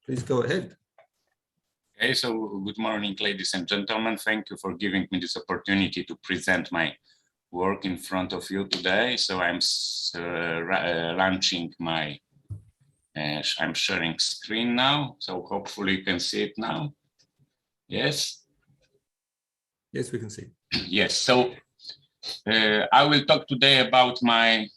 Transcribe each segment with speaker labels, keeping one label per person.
Speaker 1: Please go ahead.
Speaker 2: Okay, so good morning, ladies and gentlemen. Thank you for giving me this opportunity to present my work in front of you today. So I'm launching my, I'm sharing screen now. So hopefully you can see it now. Yes?
Speaker 1: Yes, we can see.
Speaker 2: Yes, so I will talk today about my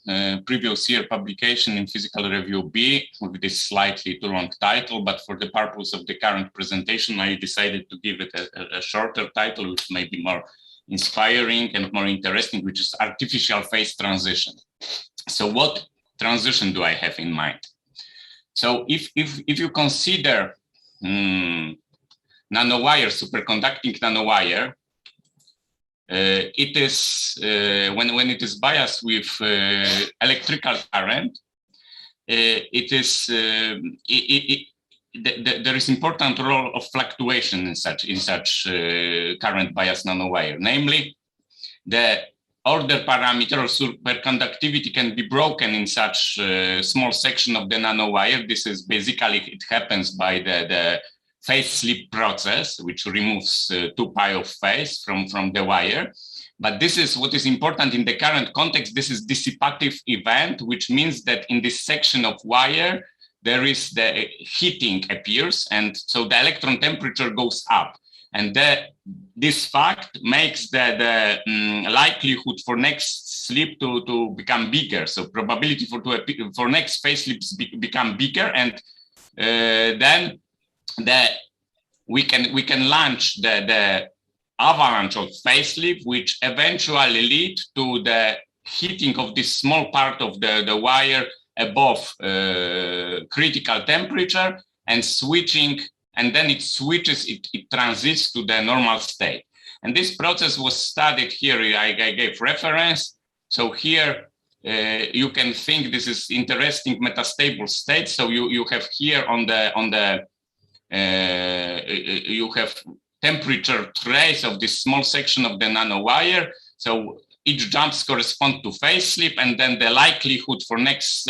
Speaker 2: previous year publication in Physical Review B with this slightly too long title, but for the purpose of the current presentation, I decided to give it a shorter title, which may be more inspiring and more interesting, which is artificial phase transition. So what transition do I have in mind? So if you consider nanowire, superconducting nanowire, it is when it is biased with electrical current, there is important role of fluctuation in such current biased nanowire. Namely, the order parameter or superconductivity can be broken in such small section of the nanowire. This is basically, it happens by the phase slip process, which removes 2 pi of phase from the wire. But this is what is important in the current context. This is dissipative event, which means that in this section of wire, there is the heating appears. And so the electron temperature goes up. And this fact makes the likelihood for next slip to become bigger. So probability for next phase slips become bigger. And then we can launch the avalanche of phase slip, which eventually lead to the heating of this small part of the wire above critical temperature and switching, and then it switches, it transits to the normal state. And this process was studied here. I gave reference. So here you can think this is interesting metastable state. So you have here you have temperature trace of this small section of the nanowire. So each jumps correspond to phase slip, and then the likelihood for next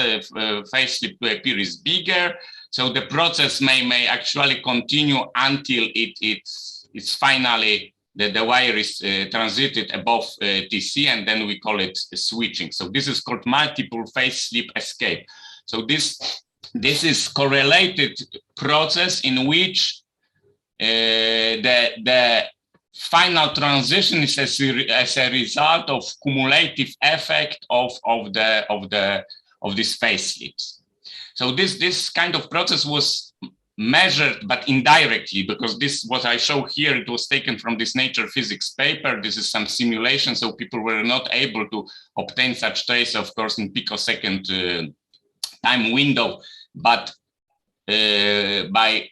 Speaker 2: phase slip to appear is bigger. So the process may actually continue until it's finally the wire is transited above TC, and then we call it switching. So this is called multiple phase slip escape. So this is correlated process in which the final transition is as a result of cumulative effect of these phase slips. So this kind of process was measured, but indirectly, because this, what I show here, it was taken from this Nature Physics paper. This is some simulation, so people were not able to obtain such trace, of course, in picosecond time window, but by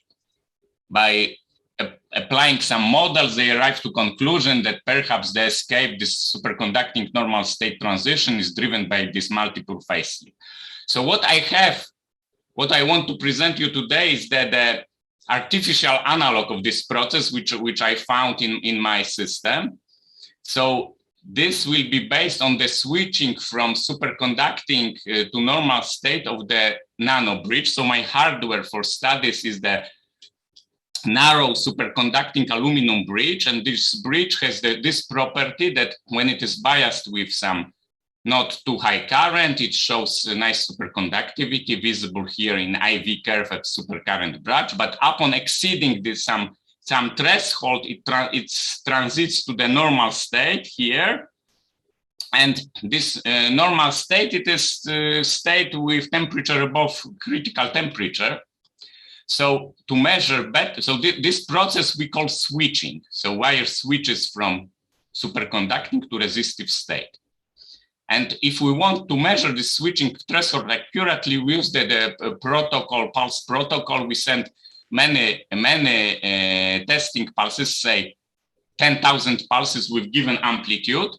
Speaker 2: applying some models, they arrived to conclusion that perhaps the escape, this superconducting normal state transition, is driven by this multiple phase slip. So what I want to present you today is that the artificial analog of this process, which I found in my system. So this will be based on the switching from superconducting to normal state of the nano bridge. So my hardware for studies is the narrow superconducting aluminum bridge, and this bridge has this property that when it is biased with some not too high current, it shows a nice superconductivity visible here in IV curve at supercurrent bridge. But upon exceeding this some threshold, it transits to the normal state here. And this normal state, it is state with temperature above critical temperature. So to measure better, so this process we call switching. So wire switches from superconducting to resistive state. And if we want to measure the switching threshold accurately, we use the protocol, pulse protocol. We send many testing pulses, say 10,000 pulses with given amplitude,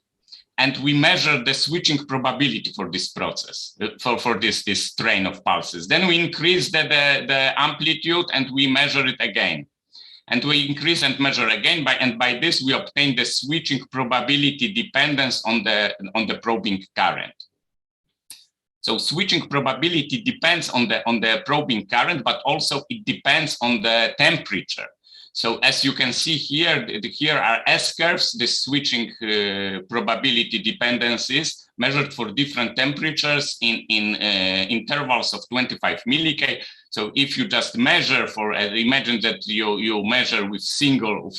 Speaker 2: and we measure the switching probability for this process, for this train of pulses. Then we increase the amplitude and we measure it again. And we increase and measure again, and by this we obtain the switching probability dependence on the probing current. So switching probability depends on the probing current, but also it depends on the temperature. So as you can see here, here are S-curves, the switching probability dependencies measured for different temperatures in intervals of 25 milli-K. So if you just measure for, imagine that you measure with single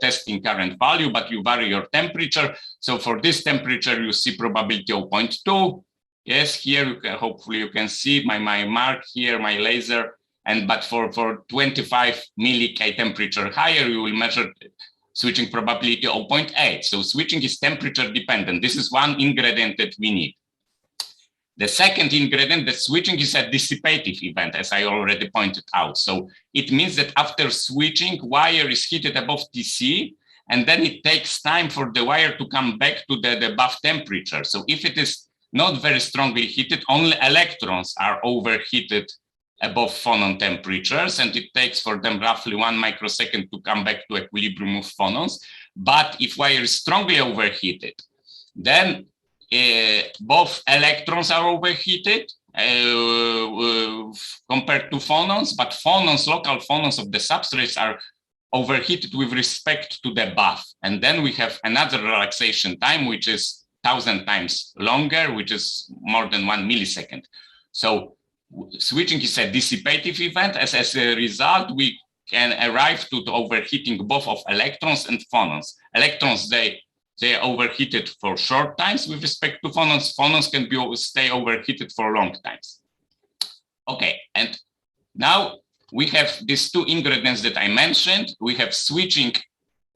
Speaker 2: testing current value, but you vary your temperature. So for this temperature, you see probability 0.2. Yes, here you can, hopefully you can see my mark here, my laser. But for 25 milli-K temperature higher, you will measure switching probability 0.8. So switching is temperature dependent. This is one ingredient that we need. The second ingredient, the switching, is a dissipative event, as I already pointed out. So it means that after switching, wire is heated above TC, and then it takes time for the wire to come back to the bath temperature. So if it is not very strongly heated, only electrons are overheated above phonon temperatures, and it takes for them roughly 1 microsecond to come back to equilibrium with phonons. But if wire is strongly overheated, then both electrons are overheated compared to phonons, but phonons, local phonons of the substrates, are overheated with respect to the bath. And then we have another relaxation time, which is 1,000 times longer, which is more than 1 millisecond. So switching is a dissipative event. As a result, we can arrive to the overheating both of electrons and phonons. Electrons, they are overheated for short times with respect to phonons. Phonons can stay overheated for long times. Okay, and now we have these two ingredients that I mentioned. We have switching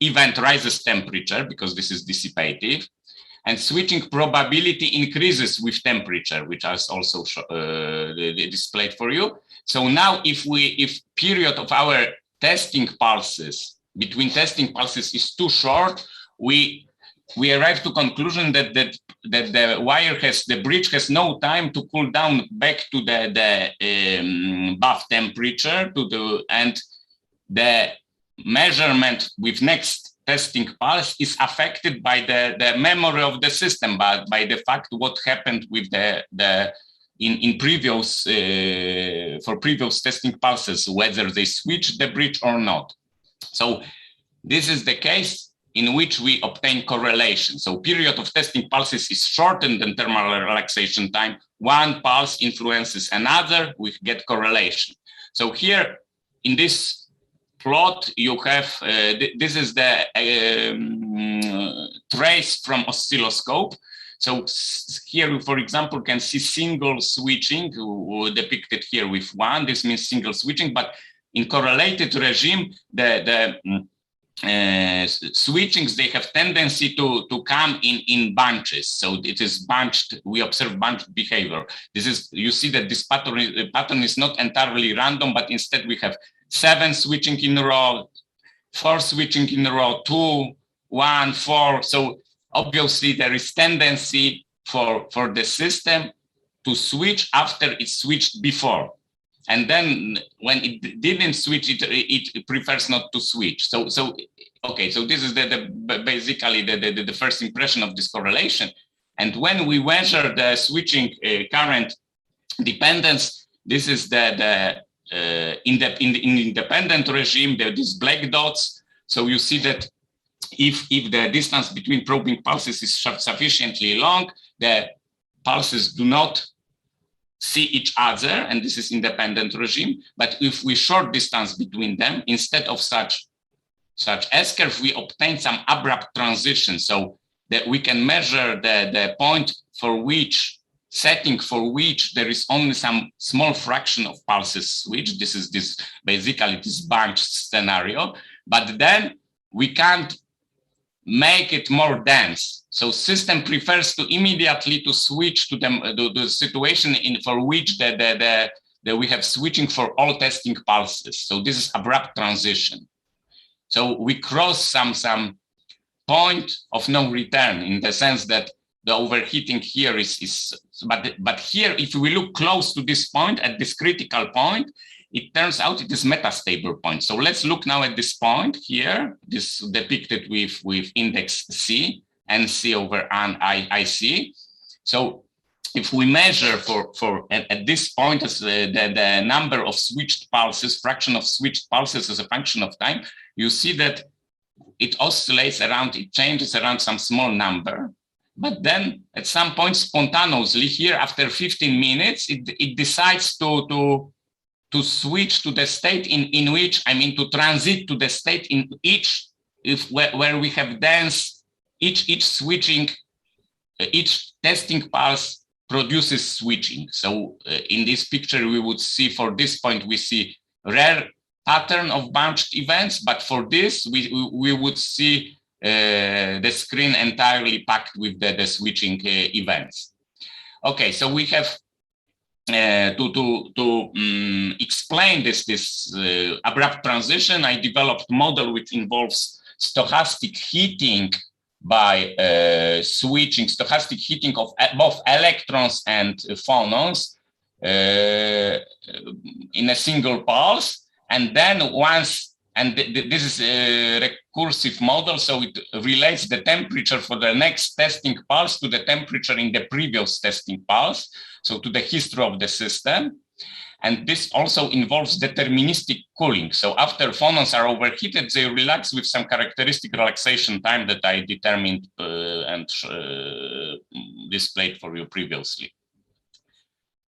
Speaker 2: event rises temperature, because this is dissipative, and switching probability increases with temperature, which is also displayed for you. So now if period of our testing pulses, between testing pulses, is too short, we arrive to conclusion that the wire the bridge has no time to cool down back to the bath temperature, and the measurement with next testing pulse is affected by the memory of the system, but by the fact what happened with in previous for previous testing pulses, whether they switch the bridge or not. So this is the case in which we obtain correlation. So period of testing pulses is shortened than thermal relaxation time. One pulse influences another, we get correlation. So here in this plot, you have, this is the trace from oscilloscope. So here, for example, can see single switching depicted here with 1. This means single switching, but in correlated regime, the switchings, they have tendency to come in bunches. So it is bunched, we observe bunched behavior. This is, you see that this pattern is not entirely random, but instead we have 7 switching in a row, 4 switching in a row, 2, 1, 4. So obviously there is tendency for the system to switch after it switched before. And then when it didn't switch, it prefers not to switch. So okay, so this is basically the first impression of this correlation. And when we measure the switching current dependence, this is in independent regime, there are these black dots. So you see that if the distance between probing pulses is sufficiently long, the pulses do not see each other, and this is independent regime. But if we short distance between them, instead of such S-curve, we obtain some abrupt transition, so that we can measure the point for which setting for which there is only some small fraction of pulses switch. This is basically this bunched scenario, but then we can't make it more dense. So system prefers to immediately to switch to the situation for which we have switching for all testing pulses. So this is abrupt transition. So we cross some point of no return, in the sense that the overheating here but here, if we look close to this point, at this critical point, it turns out it is metastable point. So let's look now at this point here, this depicted with index C, NC over IC. So if we measure at this point as the number of switched pulses, fraction of switched pulses as a function of time, you see that it oscillates around, it changes around some small number. But then at some point spontaneously here, after 15 minutes, it decides to switch to the state in which, I mean, to transit to the state in where we have dense, each switching, each testing pulse produces switching. So in this picture, we would see, for this point, we see rare pattern of bunched events, but for this, we would see the screen entirely packed with the switching events. Okay, so we have to explain this abrupt transition. I developed a model which involves stochastic heating by switching, stochastic heating of both electrons and phonons in a single pulse. And then this is a recursive model, so it relates the temperature for the next testing pulse to the temperature in the previous testing pulse, so to the history of the system. And this also involves deterministic cooling. So after phonons are overheated, they relax with some characteristic relaxation time that I determined and displayed for you previously.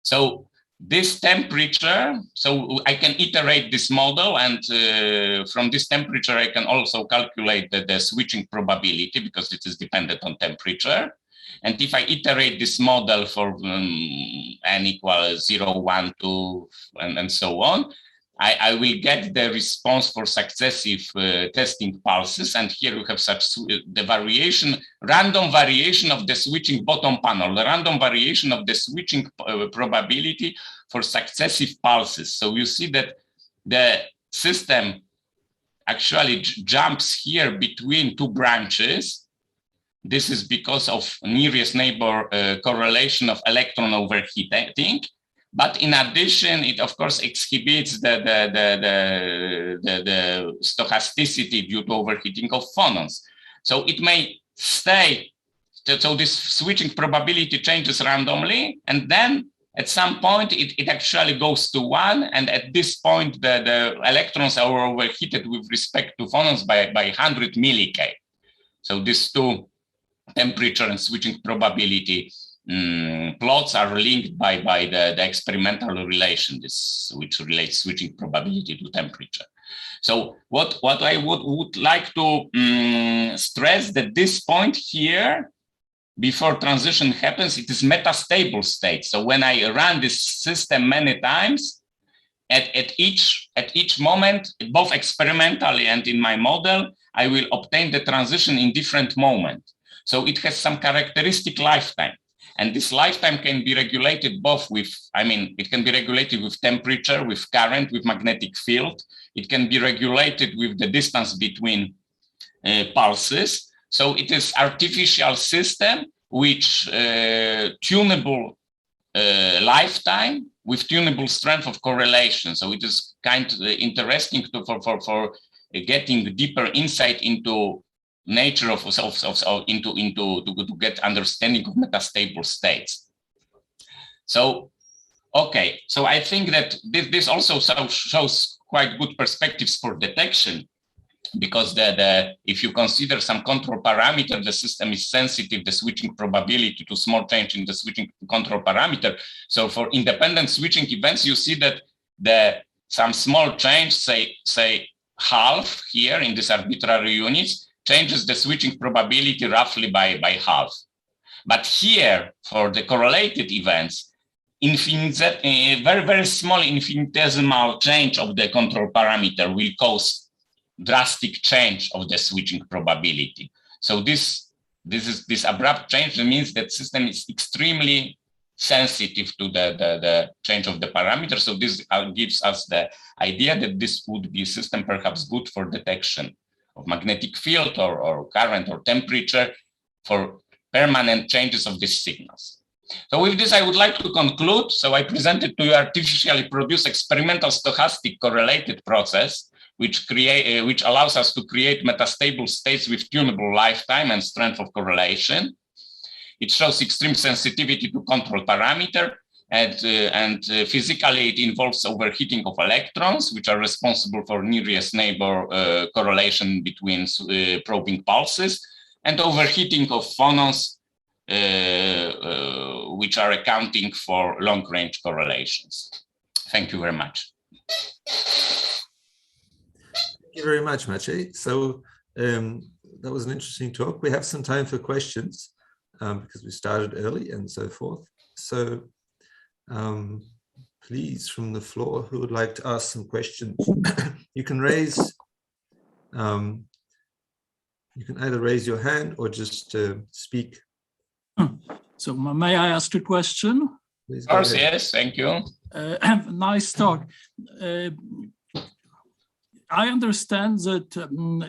Speaker 2: So this temperature, so I can iterate this model, and from this temperature, I can also calculate the switching probability because it is dependent on temperature. And if I iterate this model for n equals 0, 1, 2, and so on, I will get the response for successive testing pulses. And here we have such the variation, random variation of the switching bottom panel, the random variation of the switching probability for successive pulses. So you see that the system actually jumps here between two branches. This is because of nearest neighbor correlation of electron overheating. But in addition, it of course exhibits the stochasticity due to overheating of phonons. So it may stay, so this switching probability changes randomly, and then at some point it actually goes to 1, and at this point the electrons are overheated with respect to phonons by 100 milli-K. So these two temperature and switching probability plots are linked by the experimental relation, which relates switching probability to temperature. So what I would like to stress that this point here, before transition happens, it is metastable state. So when I run this system many times, at each moment, both experimentally and in my model, I will obtain the transition in different moments. So it has some characteristic lifetime. And this lifetime can be regulated both with, it can be regulated with temperature, with current, with magnetic field. It can be regulated with the distance between pulses. So it is artificial system which tunable lifetime with tunable strength of correlation. So it is kind of interesting for getting deeper insight into nature to get understanding of metastable states. So, okay, so I think that this also shows quite good perspectives for detection, because if you consider some control parameter, the system is sensitive, the switching probability to small change in the switching control parameter. So for independent switching events, you see that some small change, say half here in these arbitrary units, changes the switching probability roughly by half. But here, for the correlated events, a very, very small infinitesimal change of the control parameter will cause drastic change of the switching probability. So this abrupt change means that system is extremely sensitive to the change of the parameter. So this gives us the idea that this would be a system perhaps good for detection of magnetic field or current or temperature for permanent changes of these signals. So with this, I would like to conclude. So I presented to you artificially produced experimental stochastic correlated process, which allows us to create metastable states with tunable lifetime and strength of correlation. It shows extreme sensitivity to control parameter, and physically it involves overheating of electrons, which are responsible for nearest neighbor correlation between probing pulses, and overheating of phonons, which are accounting for long-range correlations. Thank you very much.
Speaker 1: Thank you very much, Maciej. So that was an interesting talk. We have some time for questions because we started early and so forth. So please, from the floor, who would like to ask some questions? You can either raise your hand or just speak.
Speaker 3: So may I ask a question?
Speaker 1: Please
Speaker 2: Of course, yes, thank you.
Speaker 3: Nice talk. I understand that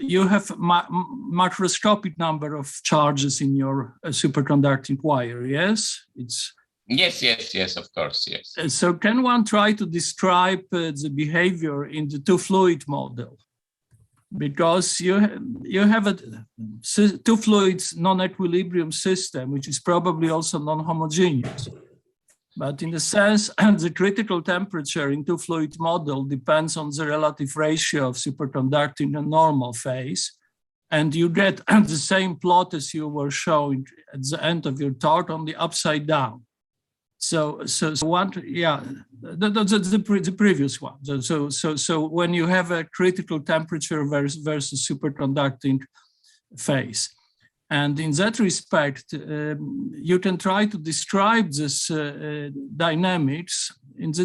Speaker 3: you have macroscopic number of charges in your superconducting wire, yes?
Speaker 2: Yes, of course, yes.
Speaker 3: So can one try to describe the behavior in the two-fluid model? Because you have a two-fluids non-equilibrium system, which is probably also non-homogeneous. But in the sense, the critical temperature in two-fluid model depends on the relative ratio of superconducting and normal phase. And you get the same plot as you were showing at the end of your talk, on the upside down. So one, yeah, the previous one. So when you have a critical temperature versus superconducting phase. And in that respect, you can try to describe this dynamics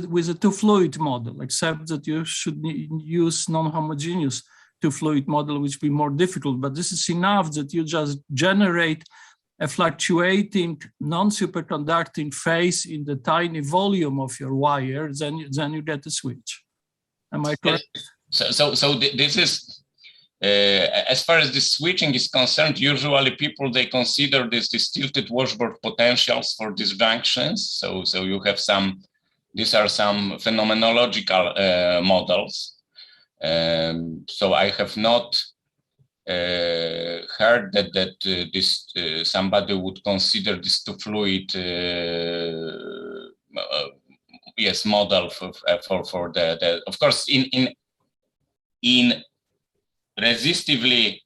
Speaker 3: with a two-fluid model, except that you should use non-homogeneous two-fluid model, which will be more difficult. But this is enough that you just generate a fluctuating non-superconducting phase in the tiny volume of your wire, then you get a switch. Am I correct?
Speaker 2: So this is, as far as the switching is concerned, usually people, they consider this tilted washboard potentials for these junctions. So you have these are some phenomenological models. So I have not heard that somebody would consider this two-fluid model for the of course in resistively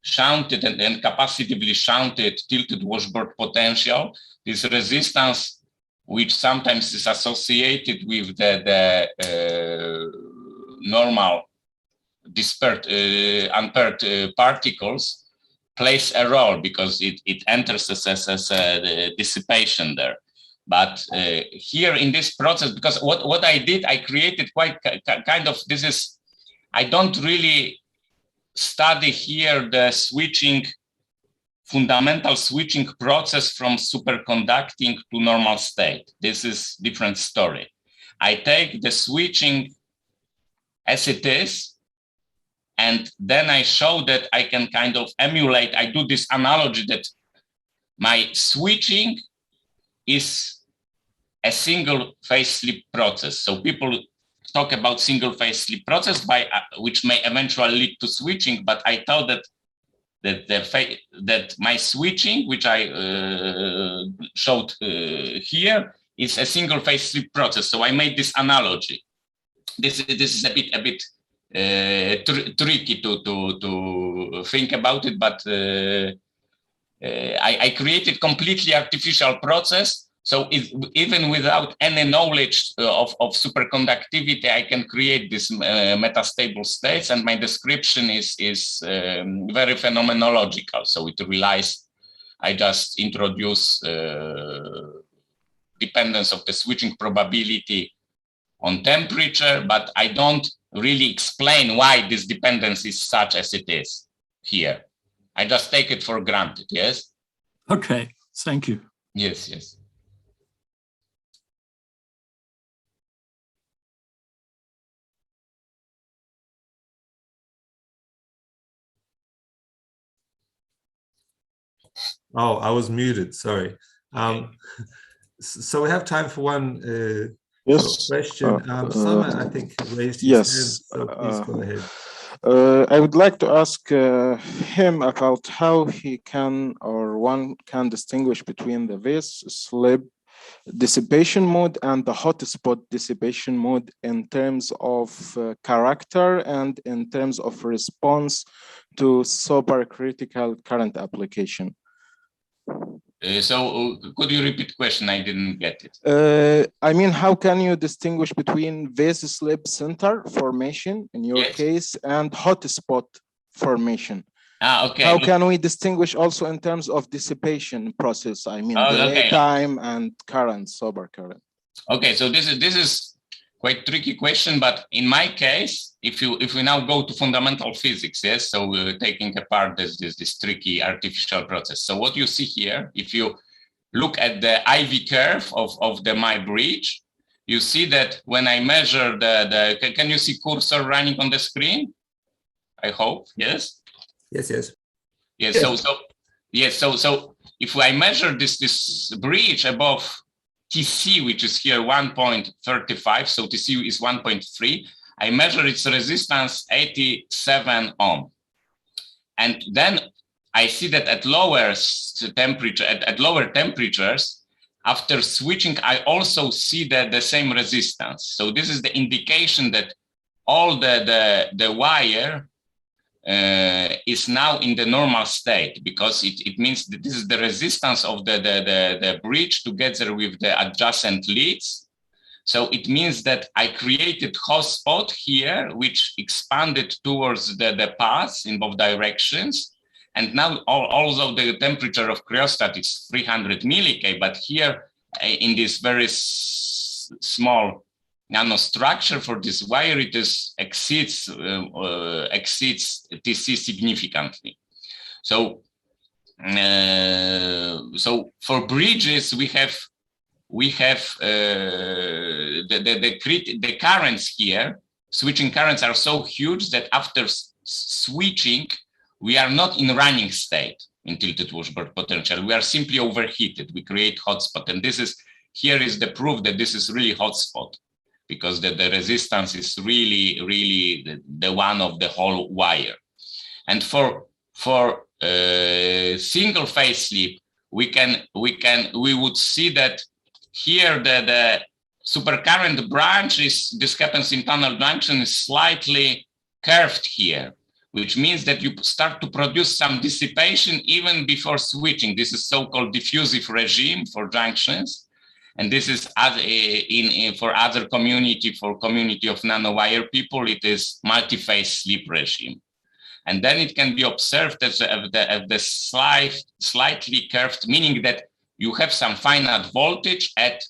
Speaker 2: shunted and capacitively shunted tilted washboard potential, this resistance, which sometimes is associated with the normal dispersed unpaired particles, plays a role because it enters as a dissipation there. But here in this process, because what I did, I created quite kind of, this is, I don't really study here the fundamental switching process from superconducting to normal state. This is different story. I take the switching as it is, and then I show that I can kind of emulate, I do this analogy that my switching is a single phase slip process. So people talk about single phase slip process which may eventually lead to switching, but I thought that my switching, which I showed here, is a single phase slip process. So I made this analogy. This is a bit tricky to think about it, but I created completely artificial process. So even without any knowledge of superconductivity, I can create this metastable states, and my description is very phenomenological. So it relies, I just introduce dependence of the switching probability on temperature, but I don't really explain why this dependence is such as it is here. I just take it for granted, yes?
Speaker 3: Okay, thank you.
Speaker 2: Yes.
Speaker 1: Oh, I was muted, sorry. So we have time for one
Speaker 4: Yes.
Speaker 1: question. Sama, I think, raised his hand, so please go ahead.
Speaker 4: I would like to ask him about how he can or one can distinguish between the phase slip dissipation mode and the hotspot dissipation mode in terms of character and in terms of response to supercritical current application.
Speaker 2: Could you repeat the question? I didn't get it.
Speaker 4: I mean, how can you distinguish between vase slip center formation in your case and hotspot formation?
Speaker 2: Okay.
Speaker 4: How can we distinguish also in terms of dissipation process? I mean, delay time and current, sober current. Okay,
Speaker 2: so this is quite tricky question, but in my case, if we now go to fundamental physics, yes, so we're taking apart this tricky artificial process. So what you see here, if you look at the IV curve of my bridge, you see that when I measure can you see cursor running on the screen? I hope, yes. Yes. So if I measure this bridge above TC, which is here 1.35, so TC is 1.3, I measure its resistance 87 ohm. And then I see that at lower temperatures, after switching, I also see the same resistance. So this is the indication that all the wire is now in the normal state, because it means that this is the resistance of the bridge together with the adjacent leads. So it means that I created hotspot here, which expanded towards the paths in both directions. And now, although the temperature of cryostat is 300 milliK, but here in this very small nanostructure for this wire, it exceeds TC significantly. So for bridges, we have the currents here. Switching currents are so huge that after switching, we are not in running state in tilted washboard potential. We are simply overheated. We create hotspot, and here is the proof that this is really hotspot, because the resistance is really the one of the whole wire. And for single phase slip, we would see that here the supercurrent branch this happens in tunnel junction is slightly curved here, which means that you start to produce some dissipation even before switching. This is so-called diffusive regime for junctions. And this is for other community of nanowire people, it is multi-phase slip regime. And then it can be observed as the slightly curved, meaning that you have some finite voltage at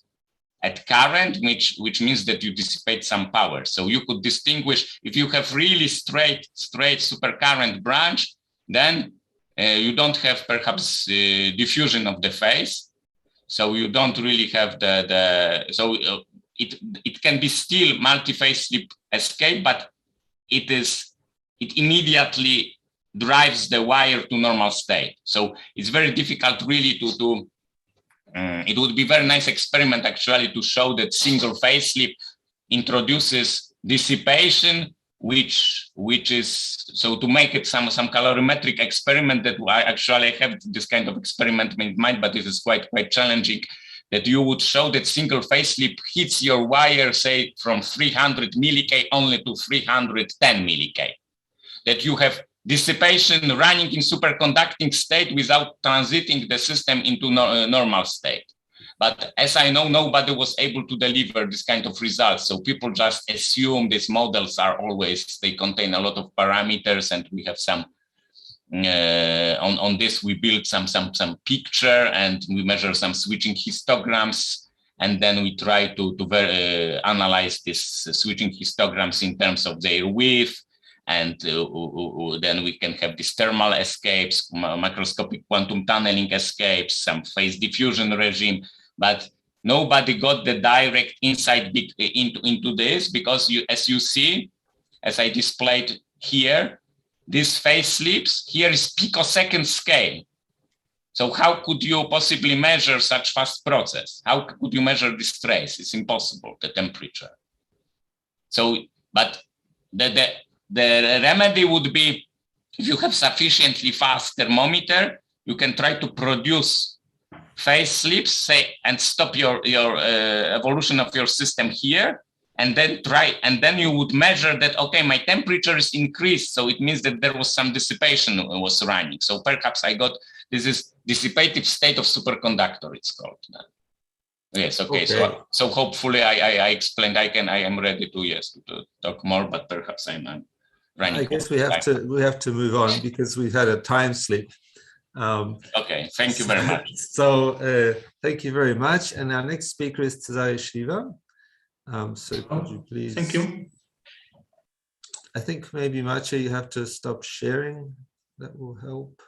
Speaker 2: current, which means that you dissipate some power. So you could distinguish, if you have really straight supercurrent branch, then you don't have perhaps diffusion of the phase. So you don't really have it can be still multi-phase slip escape, but it immediately drives the wire to normal state. So it's very difficult really to it would be a very nice experiment actually to show that single phase slip introduces dissipation, which is, so to make it some calorimetric experiment that I actually have this kind of experiment in mind, but it is quite challenging, that you would show that single phase slip hits your wire, say from 300 milliK only to 310 milliK, that you have dissipation running in superconducting state without transiting the system into normal state. But as I know, nobody was able to deliver this kind of results. So people just assume these models are always, they contain a lot of parameters, and we have some, on this we build some picture, and we measure some switching histograms, and then we try to analyze these switching histograms in terms of their width, and then we can have these thermal escapes, macroscopic quantum tunneling escapes, some phase diffusion regime, but nobody got the direct insight into this, because as you see, as I displayed here, these phase slips, here is picosecond scale. So how could you possibly measure such fast process? How could you measure this trace? It's impossible, the temperature. So, but the remedy would be, if you have sufficiently fast thermometer, you can try to produce phase slips, say, and stop your evolution of your system here, and then you would measure that, okay, my temperature is increased, so it means that there was some dissipation was running. So perhaps I got, this is dissipative state of superconductor, it's called. Yes, okay. So hopefully I explained, I am ready to talk more, but perhaps I'm running.
Speaker 1: I guess we have to move on because we've had a time slip.
Speaker 2: Okay, thank you very much.
Speaker 1: So thank you very much. And our next speaker is Tadai Shiva. So could you please?
Speaker 5: Thank you.
Speaker 1: I think maybe Maciej, you have to stop sharing. That will help.